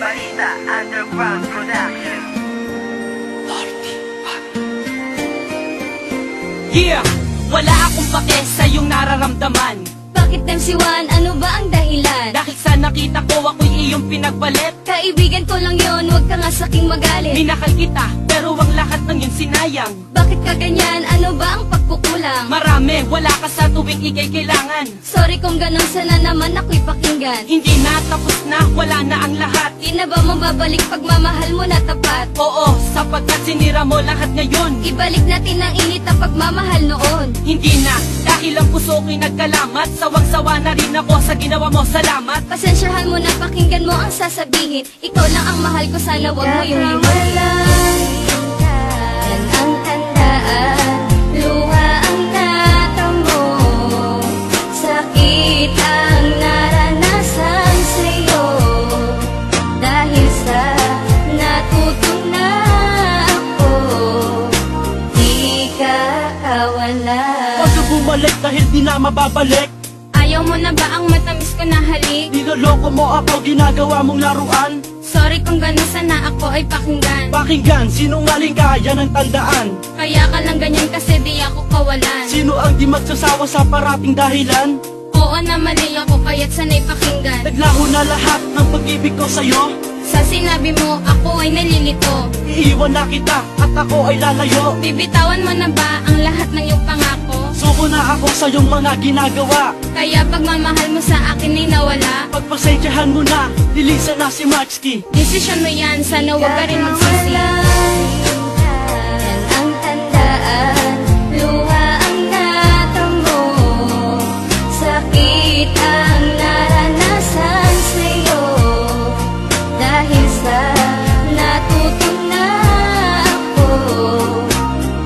Balita Underground Production. Yeah! Wala akong pake sa iyong nararamdaman. Bakit MC1? Ano ba ang dahilan? Dahil sa nakita ko ako'y iyong pinagbalit. Kaibigan ko lang yon, huwag ka nga saking magalit. Minakal kita, pero ang lahat ng yun sinayang. Bakit ka ganyan? Ano ba ang pagkukulang? Marami, wala ka sa tuwing ikay kailangan. Sorry kung ganun, sana naman ako'y pakinggan. Hindi na, tapos na, wala na ang lahat. Di na ba mababalik pagmamahal mo na tapat? Oo, sapagkat sinira mo lahat ngayon. Ibalik natin ang init na pagmamahal noon. Hindi na, dahil ang puso ko'y nagkalamat. Sawang-sawa na rin ako sa ginawa mo, salamat. Pasensyahan mo na, pakinggan mo ang sasabihin. Ikaw lang ang mahal ko, sana wag mo yung iwanan. Yan ang tandaan, luha ang natamo, sakit ang naranasan sa'yo. Dahil sa natuto na ako, di ka kawalan. Huwag ka bumalik dahil di na mababalik. Ayaw mo na ba ang matamis ko na halik? Niloloko mo ako, ginagawa mong laruan. Sorry kung ganun, sana ako ay pakinggan. Pakinggan, sinungaling ka, yan ang tandaan. Kaya ka lang ganyan kasi di ako kawalan. Sino ang di magsasawa sa parating dahilan? Oo na mali ako, kaya't sana'y pakinggan. Naglaho na lahat ng pag-ibig ko sa'yo. Sa sinabi mo, ako ay nalilito. Iiwan na kita at ako ay lalayo. Bibitawan mo na ba ang lahat ng iyong pangako? Suko na ako sa iyong mga ginagawa. Kaya pagmamahal mo sa akin ay nawala. Pagpasensyahan mo na, lilisan na si Maxky. Desisyon mo yan, sana huwag ka rin magsisi. Yan ang tandaan, luha ang natamo, sakit ang naranasan sa'yo. Dahil sa natuto na ako,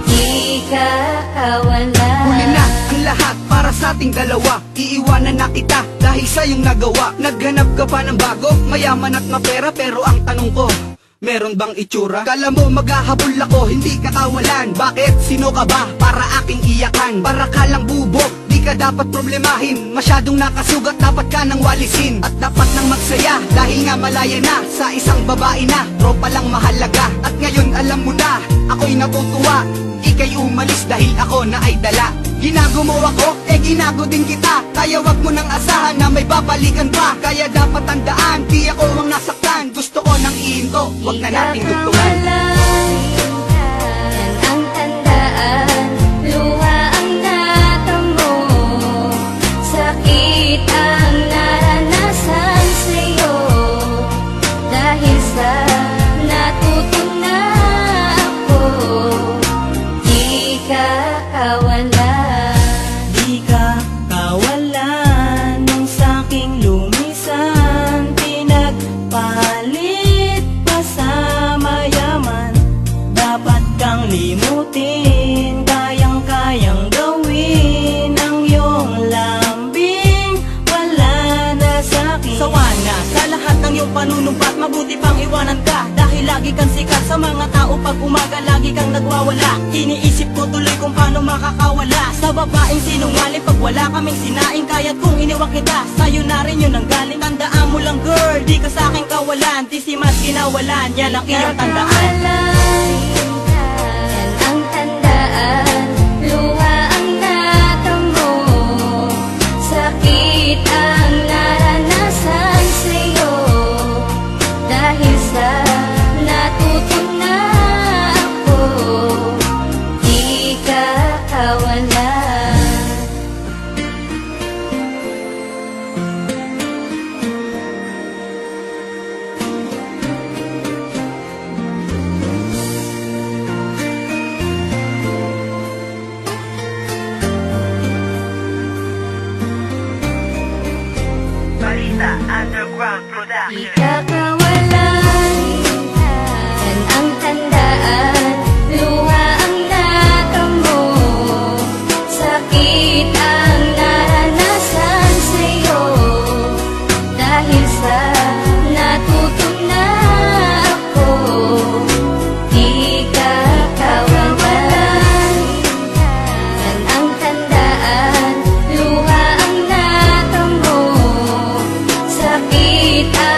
di ka kawalan. Huli na ang lahat para sa ating dalawa. Iiwanan na kita dahil sa iyong nagawa. Naghanap ka pa ng bago, mayaman at mapera. Pero ang tanong ko, meron bang itsura? Kala mo maghahabol ako, hindi ka kawalan. Bakit? Sino ka ba para aking iyakan? Para ka lang bubog, di ka dapat problemahin. Masyadong nakasugat, dapat ka nang walisin. At dapat nang magsaya, dahil nga malaya na. Sa isang babae na, tropa lang mahalaga. At ngayon alam mo na, ako'y natutuwa. Ika'y umalis dahil ako na ay dala. Ginago mo ako, ginago din kita. Kaya wag mo nang asahan na may babalikan pa. Kaya dapat tandaan, di ako ang nasaktan. Gusto ko nang ihinto, wag na nating dugtungan. Yan ang tandaan, luha ang natamo, sakit ang naranasan sa'yo. Dahil sa natuto na ako, di ka kawalan. Di ka kawalan nung sa'king lumisan. Pinagpalit pa sa mayaman. Dapat kang limutin, kayang-kayang gawin ang iyong lambing. Wala na sa'kin. Sawa na sa lahat ng iyong panunumpat, mabuti pang iwanan ka. Dahil lagi kang sikat sa mga tao, pag umaga lagi kang nagwawala. Iniisip ko tuloy kung paano makakawala sa babaeng sinungaling. Pag wala kaming sinaing, kaya't kung iniwan kita, sa'yo na rin yun ang galing. Tandaan mo lang girl, di ka sa'king kawalan. Di si mas kinawalan, yan ang iyong tandaan. Yan ang tandaan, luha ang natamo, sakit ang naranasan sa'yo. Dahil sa natuto na ako, di ka kawalan. Balita Underground Di Production. ka kawalan, yan ang tandaan, luha ang natamo, sakit ang naranasan sa'yo. Dahil sa natuto na ako, di ka kawalan. Yan ang tandaan, luha ang natamo, sakit ang